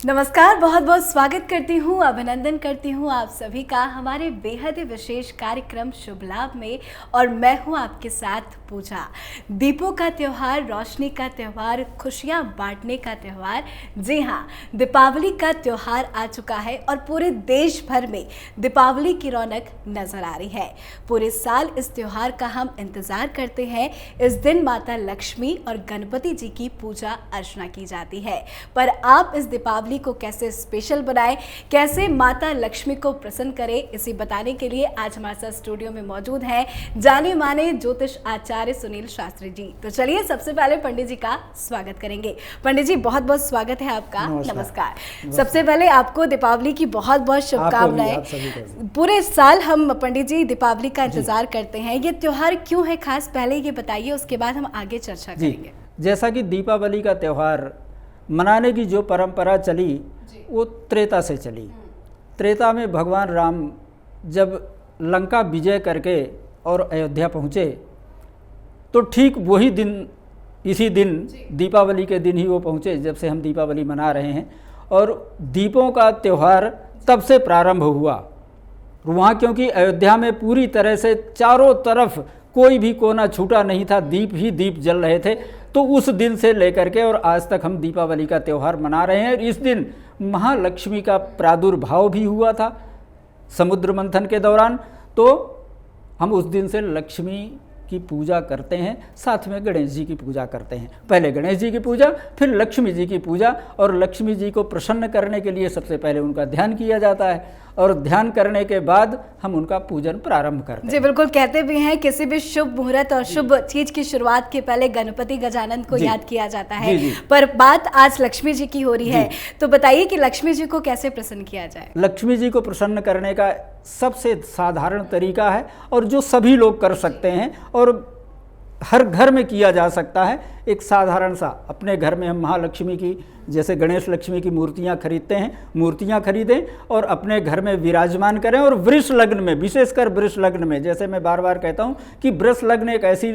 नमस्कार, बहुत बहुत स्वागत करती हूँ, अभिनंदन करती हूँ आप सभी का हमारे बेहद ही विशेष कार्यक्रम शुभ लाभ में। और मैं हूँ आपके साथ पूजा। दीपों का त्यौहार, रोशनी का त्यौहार, खुशियाँ बांटने का त्यौहार। जी हाँ, दीपावली का त्यौहार आ चुका है और पूरे देश भर में दीपावली की रौनक नजर आ रही है। पूरे साल इस त्यौहार का हम इंतजार करते हैं। इस दिन माता लक्ष्मी और गणपति जी की पूजा अर्चना की जाती है। पर आप इस दीपावली को कैसे स्पेशल बनाएं, कैसे माता लक्ष्मी को प्रसन्न करें, इसी बताने के लिए आज हमारे साथ स्टूडियो में मौजूद हैं जाने माने ज्योतिष आचार्य सुनील शास्त्री जी। तो चलिए सबसे पहले पंडित जी का स्वागत करेंगे। पंडित जी, बहुत बहुत स्वागत है आपका। नमस्कार। सबसे पहले आपको दीपावली की बहुत बहुत शुभकामनाएं। पूरे साल हम पंडित जी दीपावली का इंतजार करते हैं, ये त्योहार क्यों है खास, पहले ये बताइए, उसके बाद हम आगे चर्चा करेंगे। जैसा कि दीपावली का त्यौहार मनाने की जो परंपरा चली वो त्रेता से चली। त्रेता में भगवान राम जब लंका विजय करके और अयोध्या पहुँचे तो ठीक वही दिन, इसी दिन दीपावली के दिन ही वो पहुँचे जब से हम दीपावली मना रहे हैं। और दीपों का त्यौहार तब से प्रारंभ हुआ वहाँ, क्योंकि अयोध्या में पूरी तरह से चारों तरफ कोई भी कोना छूटा नहीं था, दीप ही दीप जल रहे थे। तो उस दिन से लेकर के और आज तक हम दीपावली का त्यौहार मना रहे हैं। इस दिन महालक्ष्मी का प्रादुर्भाव भी हुआ था समुद्र मंथन के दौरान, तो हम उस दिन से लक्ष्मी की पूजा करते हैं, साथ में गणेश जी की पूजा करते हैं। पहले गणेश जी की पूजा, फिर लक्ष्मी जी की पूजा। और लक्ष्मी जी को प्रसन्न करने के लिए सबसे पहले उनका ध्यान किया जाता है और ध्यान करने के बाद हम उनका पूजन प्रारंभ करते हैं। जी बिल्कुल, कहते भी हैं किसी भी शुभ मुहूर्त और शुभ चीज की शुरुआत के पहले गणपति गजानन को याद किया जाता है। पर बात आज लक्ष्मी जी की हो रही है, तो बताइए कि लक्ष्मी जी को कैसे प्रसन्न किया जाए। लक्ष्मी जी को प्रसन्न करने का सबसे साधारण तरीका है और जो सभी लोग कर सकते हैं और हर घर में किया जा सकता है। एक साधारण सा, अपने घर में हम महालक्ष्मी की, जैसे गणेश लक्ष्मी की मूर्तियां खरीदते हैं, मूर्तियां खरीदें और अपने घर में विराजमान करें। और वृष लग्न में, विशेषकर वृष लग्न में, जैसे मैं बार बार कहता हूं कि वृष लग्न एक ऐसी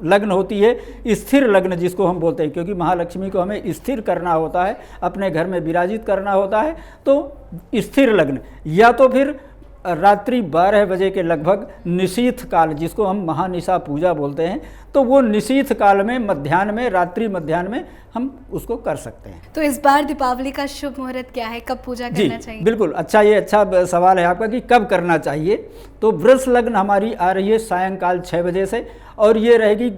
लग्न होती है, स्थिर लग्न जिसको हम बोलते हैं, क्योंकि महालक्ष्मी को हमें स्थिर करना होता है, अपने घर में विराजित करना होता है। तो स्थिर लग्न, या तो फिर रात्रि 12 बजे के लगभग निशीथ काल, जिसको हम महानिशा पूजा बोलते हैं, तो वो निशीथ काल में, मध्याह्न में, रात्रि मध्याह्न में हम उसको कर सकते हैं। तो इस बार दीपावली का शुभ मुहूर्त क्या है, कब पूजा करना चाहिए? बिल्कुल, ये अच्छा सवाल है आपका कि कब करना चाहिए। तो वृष लग्न हमारी आ रही है सायंकाल 6 बजे से और ये रहेगी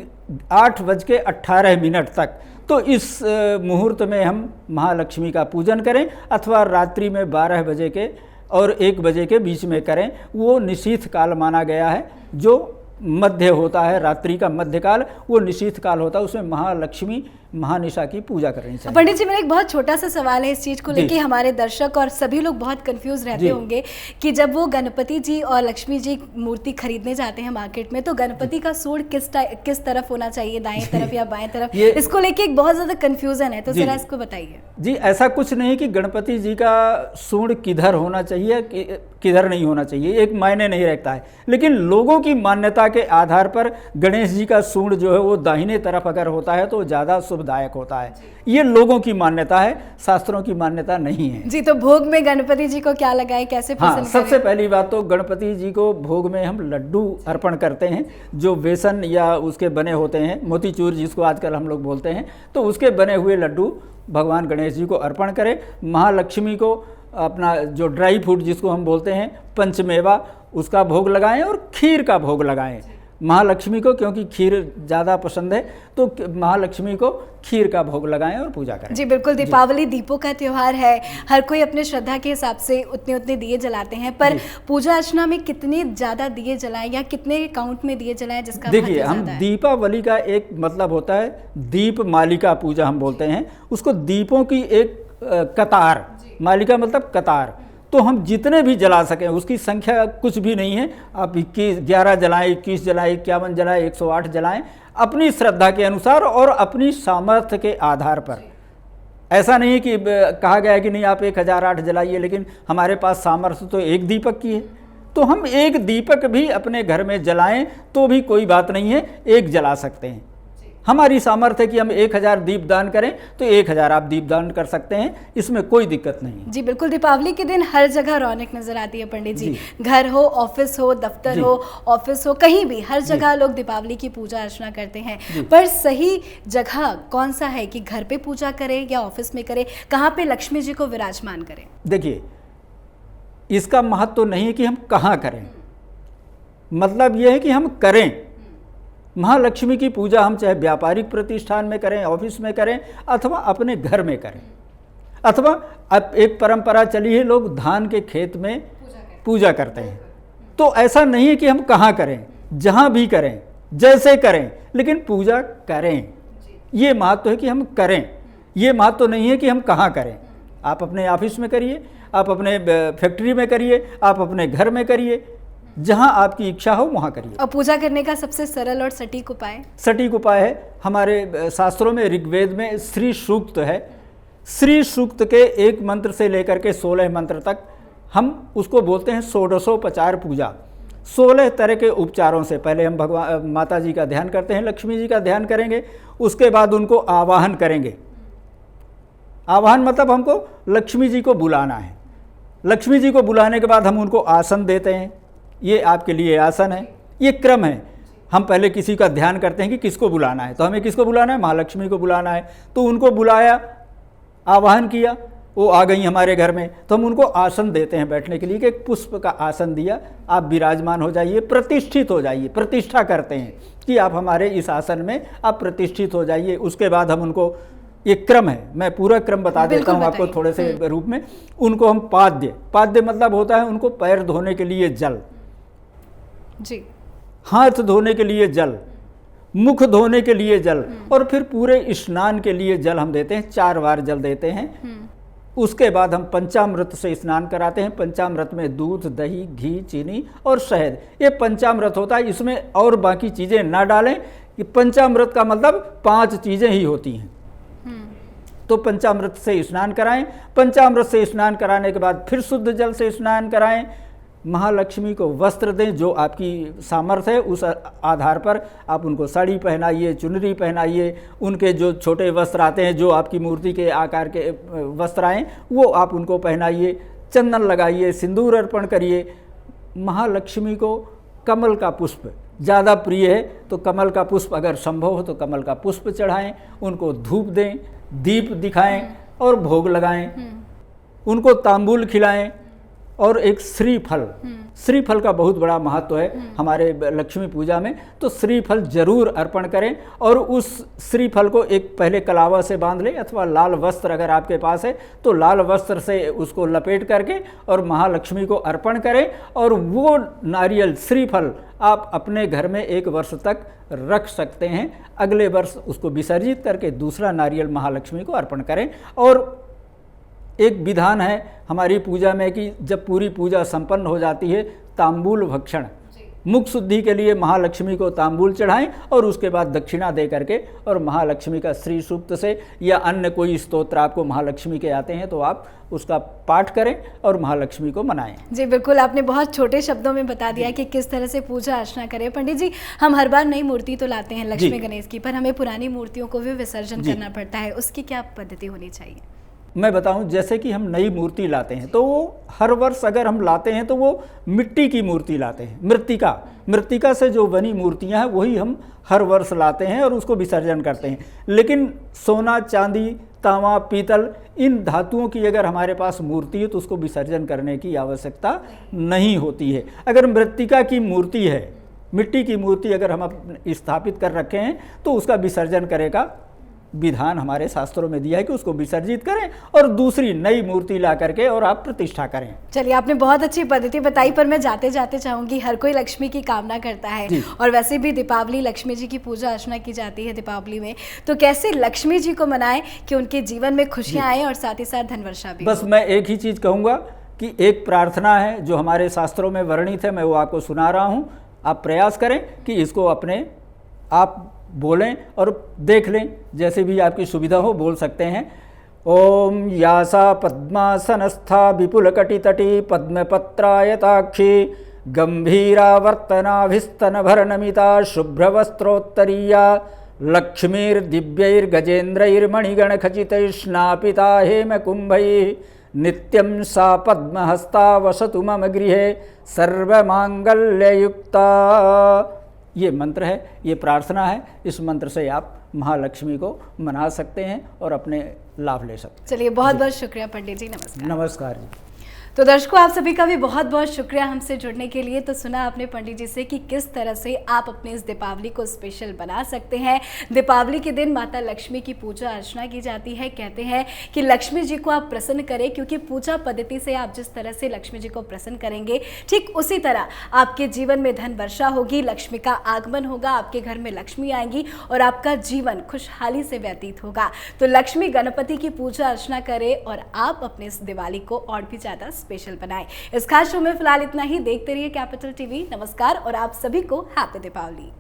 8:18 तक। तो इस मुहूर्त में हम महालक्ष्मी का पूजन करें, अथवा रात्रि में 12 बजे के और 1 बजे के बीच में करें। वो निशीथ काल माना गया है, जो मध्य होता है, रात्रि का मध्य काल, वो निशीथ काल होता है, उसमें महालक्ष्मी महानिशा की पूजा करनी चाहिए। पंडित जी, मेरा एक बहुत छोटा सा सवाल है इस चीज को लेके, हमारे दर्शक और सभी लोग बहुत कंफ्यूज रहते होंगे कि जब वो गणपति जी और लक्ष्मी जी मूर्ति खरीदने जाते हैं मार्केट में, तो गणपति का सूंड किस तरफ होना चाहिए, दाएं तरफ या बाएं तरफ, इसको लेके एक बहुत ज्यादा कंफ्यूजन है, तो जरा इसको बताइए। जी, ऐसा कुछ नहीं कि गणपति जी का सूंड किधर होना चाहिए, किधर नहीं होना चाहिए, एक मायने नहीं रखता है। लेकिन लोगों की मान्यता के आधार पर गणेश जी का सूंड जो है वो दाहिने तरफ अगर होता है तो ज़्यादा शुभदायक होता है। ये लोगों की मान्यता है, शास्त्रों की मान्यता नहीं है। जी, तो भोग में गणपति जी को क्या लगाए, कैसे पसंद करें? सबसे पहली बात तो गणपति जी को भोग में हम लड्डू अर्पण करते हैं, जो बेसन या उसके बने होते हैं, मोतीचूर जिसको आजकल हम लोग बोलते हैं, तो उसके बने हुए लड्डू भगवान गणेश जी को अर्पण करें। महालक्ष्मी को अपना जो ड्राई फ्रूट जिसको हम बोलते हैं पंचमेवा, उसका भोग लगाएं और खीर का भोग लगाएं महालक्ष्मी को, क्योंकि खीर ज़्यादा पसंद है, तो महालक्ष्मी को खीर का भोग लगाएं और पूजा करें। जी बिल्कुल, दीपावली दीपों का त्यौहार है, हर कोई अपने श्रद्धा के हिसाब से उतने दिए जलाते हैं, पर पूजा अर्चना में कितने ज़्यादा दिए जलाएं या कितने काउंट में दिए जलाएं, जिसका देखिए, हम दीपावली का एक मतलब होता है दीप मालिका पूजा हम बोलते हैं उसको, दीपों की एक कतार, मालिका मतलब कतार, तो हम जितने भी जला सकें, उसकी संख्या कुछ भी नहीं है। आप 11 जलाएं, 21 जलाएं, 51 जलाएं, 108 जलाएं, अपनी श्रद्धा के अनुसार और अपनी सामर्थ्य के आधार पर। ऐसा नहीं कि कहा गया है कि नहीं आप 1008 जलाइए, लेकिन हमारे पास सामर्थ्य तो एक दीपक की है, तो हम एक दीपक भी अपने घर में जलाएं तो भी कोई बात नहीं है, एक जला सकते हैं। हमारी सामर्थ्य है कि हम 1000 दीप दान करें तो 1000 आप दीप दान कर सकते हैं, इसमें कोई दिक्कत नहीं है। जी बिल्कुल, दीपावली के दिन हर जगह रौनक नजर आती है पंडित जी। घर हो, ऑफिस हो, दफ्तर हो, ऑफिस हो, कहीं भी हर जगह लोग दीपावली की पूजा अर्चना करते हैं। पर सही जगह कौन सा है कि घर पे पूजा करें या ऑफिस में करें? कहाँ पे लक्ष्मी जी को विराजमान करें? देखिए, इसका महत्व तो नहीं है कि हम कहाँ करें, मतलब यह है कि हम करें। महालक्ष्मी की पूजा हम चाहे व्यापारिक प्रतिष्ठान में करें, ऑफिस में करें, अथवा अपने घर में करें, अथवा अब एक परंपरा चली है लोग धान के खेत में पूजा करते हैं। तो ऐसा नहीं है कि हम कहाँ करें, जहाँ भी करें, जैसे करें, लेकिन पूजा करें। ये महत्व है कि हम करें, ये महत्व नहीं है कि हम कहाँ करें। आप अपने ऑफिस में करिए, आप अपने फैक्ट्री में करिए, आप अपने घर में करिए, जहां आपकी इच्छा हो वहां करिए। और पूजा करने का सबसे सरल और सटीक उपाय? सटीक उपाय है हमारे शास्त्रों में, ऋग्वेद में श्री सूक्त है। श्री सूक्त के एक मंत्र से लेकर के 16 मंत्र तक हम उसको बोलते हैं षोडशोपचार पूजा। 16 तरह के उपचारों से पहले हम भगवान माता जी का ध्यान करते हैं, लक्ष्मी जी का ध्यान करेंगे, उसके बाद उनको आवाहन करेंगे। आवाहन मतलब हमको लक्ष्मी जी को बुलाना है। लक्ष्मी जी को बुलाने के बाद हम उनको आसन देते हैं। ये आपके लिए आसन है, ये क्रम है। हम पहले किसी का ध्यान करते हैं कि किसको बुलाना है, तो हमें किसको बुलाना है? महालक्ष्मी को बुलाना है। तो उनको बुलाया, आवाहन किया, वो आ गई हमारे घर में, तो हम उनको आसन देते हैं बैठने के लिए कि एक पुष्प का आसन दिया, आप विराजमान हो जाइए, प्रतिष्ठित हो जाइए। प्रतिष्ठा करते हैं कि आप हमारे इस आसन में आप प्रतिष्ठित हो जाइए। उसके बाद हम उनको, ये क्रम है, मैं पूरा क्रम बता देता हूँ आपको थोड़े से रूप में। उनको हम पाद्य मतलब होता है उनको पैर धोने के लिए जल जी, हाथ धोने के लिए जल, मुख धोने के लिए जल, और फिर पूरे स्नान के लिए जल हम देते हैं। 4 बार जल देते हैं। उसके बाद हम पंचामृत से स्नान कराते हैं। पंचामृत में दूध, दही, घी, चीनी और शहद, ये पंचामृत होता है। इसमें और बाकी चीज़ें ना डालें। कि पंचामृत का मतलब 5 चीज़ें ही होती हैं। तो पंचामृत से स्नान कराएं। पंचामृत से स्नान कराने के बाद फिर शुद्ध जल से स्नान कराएं। महालक्ष्मी को वस्त्र दें, जो आपकी सामर्थ्य है उस आधार पर आप उनको साड़ी पहनाइए, चुनरी पहनाइए। उनके जो छोटे वस्त्र आते हैं, जो आपकी मूर्ति के आकार के वस्त्र आएँ, वो आप उनको पहनाइए, चंदन लगाइए, सिंदूर अर्पण करिए। महालक्ष्मी को कमल का पुष्प ज़्यादा प्रिय है, तो कमल का पुष्प अगर संभव हो तो कमल का पुष्प चढ़ाएं, उनको धूप दें, दीप दिखाएं और भोग लगाएं, उनको तांबूल खिलाएं। और एक श्रीफल, श्रीफल का बहुत बड़ा महत्व है हमारे लक्ष्मी पूजा में, तो श्रीफल जरूर अर्पण करें। और उस श्रीफल को एक पहले कलावा से बांध लें, अथवा लाल वस्त्र अगर आपके पास है तो लाल वस्त्र से उसको लपेट करके और महालक्ष्मी को अर्पण करें। और वो नारियल श्रीफल आप अपने घर में 1 वर्ष तक रख सकते हैं। अगले वर्ष उसको विसर्जित करके दूसरा नारियल महालक्ष्मी को अर्पण करें। और एक विधान है हमारी पूजा में कि जब पूरी पूजा संपन्न हो जाती है, तांबूल भक्षण, मुख शुद्धि के लिए महालक्ष्मी को तांबूल चढ़ाएं और उसके बाद दक्षिणा दे करके और महालक्ष्मी का श्री सूक्त से या अन्य कोई स्तोत्र आपको महालक्ष्मी के आते हैं तो आप उसका पाठ करें और महालक्ष्मी को मनाएं। जी बिल्कुल, आपने बहुत छोटे शब्दों में बता दिया कि किस तरह से पूजा अर्चना करें। पंडित जी, हम हर बार नई मूर्ति तो लाते हैं लक्ष्मी गणेश की, पर हमें पुरानी मूर्तियों को भी विसर्जन करना पड़ता है, उसकी क्या पद्धति होनी चाहिए? मैं बताऊं, जैसे कि हम नई मूर्ति लाते हैं तो वो हर वर्ष अगर हम लाते हैं तो वो मिट्टी की मूर्ति लाते हैं। मृत्तिका से जो बनी मूर्तियां हैं वही हम हर वर्ष लाते हैं और उसको विसर्जन करते हैं। लेकिन सोना, चांदी, तांबा, पीतल, इन धातुओं की अगर हमारे पास मूर्ति है तो उसको विसर्जन करने की आवश्यकता नहीं होती है। अगर मृत्तिका की मूर्ति है, मिट्टी की मूर्ति अगर हम स्थापित कर रखे हैं तो उसका विसर्जन करेगा विधान हमारे शास्त्रों में दिया है कि उसको विसर्जित करें और दूसरी नई मूर्ति ला करके और आप प्रतिष्ठा करें। चलिए, आपने बहुत अच्छी पद्धति बताई, पर मैं जाते जाते चाहूंगी, हर कोई लक्ष्मी की कामना करता है और वैसे भी दीपावली लक्ष्मी जी की पूजा अर्चना की जाती है दीपावली में, तो कैसे लक्ष्मी जी को मनाएं कि उनके जीवन में खुशियां आए और साथ ही साथ धन वर्षा भी। बस मैं एक ही चीज कहूँगा कि एक प्रार्थना है जो हमारे शास्त्रों में वर्णित है, मैं वो आपको सुना रहा हूँ। आप प्रयास करें कि इसको अपने आप बोलें और देख लें, जैसे भी आपकी सुविधा हो बोल सकते हैं। ओम यासा पद्मासनस्था विपुलकटितटी पद्मपत्रायताक्षी गंभीरावर्तनाभिस्तनभरनमिता शुभ्रवस्त्रोत्तरीया लक्ष्मीर्दिव्यैर्गजेन्द्रैर्मणिगणखचितैः हेमकुम्भैः नित्यं सा पद्महस्ता वसतु मम गृहे सर्वमांगल्ययुक्ता। ये मंत्र है, ये प्रार्थना है। इस मंत्र से आप महालक्ष्मी को मना सकते हैं और अपने लाभ ले सकते हैं। चलिए, बहुत बहुत शुक्रिया पंडित जी, नमस्कार। नमस्कार जी। तो दर्शकों, आप सभी का भी बहुत बहुत शुक्रिया हमसे जुड़ने के लिए। तो सुना आपने पंडित जी से कि किस तरह से आप अपने इस दीपावली को स्पेशल बना सकते हैं। दीपावली के दिन माता लक्ष्मी की पूजा अर्चना की जाती है। कहते हैं कि लक्ष्मी जी को आप प्रसन्न करें, क्योंकि पूजा पद्धति से आप जिस तरह से लक्ष्मी जी को प्रसन्न करेंगे, ठीक उसी तरह आपके जीवन में धन वर्षा होगी, लक्ष्मी का आगमन होगा, आपके घर में लक्ष्मी आएंगी और आपका जीवन खुशहाली से व्यतीत होगा। तो लक्ष्मी गणपति की पूजा अर्चना करें और आप अपने इस दिवाली को और भी ज़्यादा स्पेशल बनाएं। इस खास शो में फिलहाल इतना ही। देखते रहिए कैपिटल टीवी। नमस्कार और आप सभी को हैप्पी दीपावली।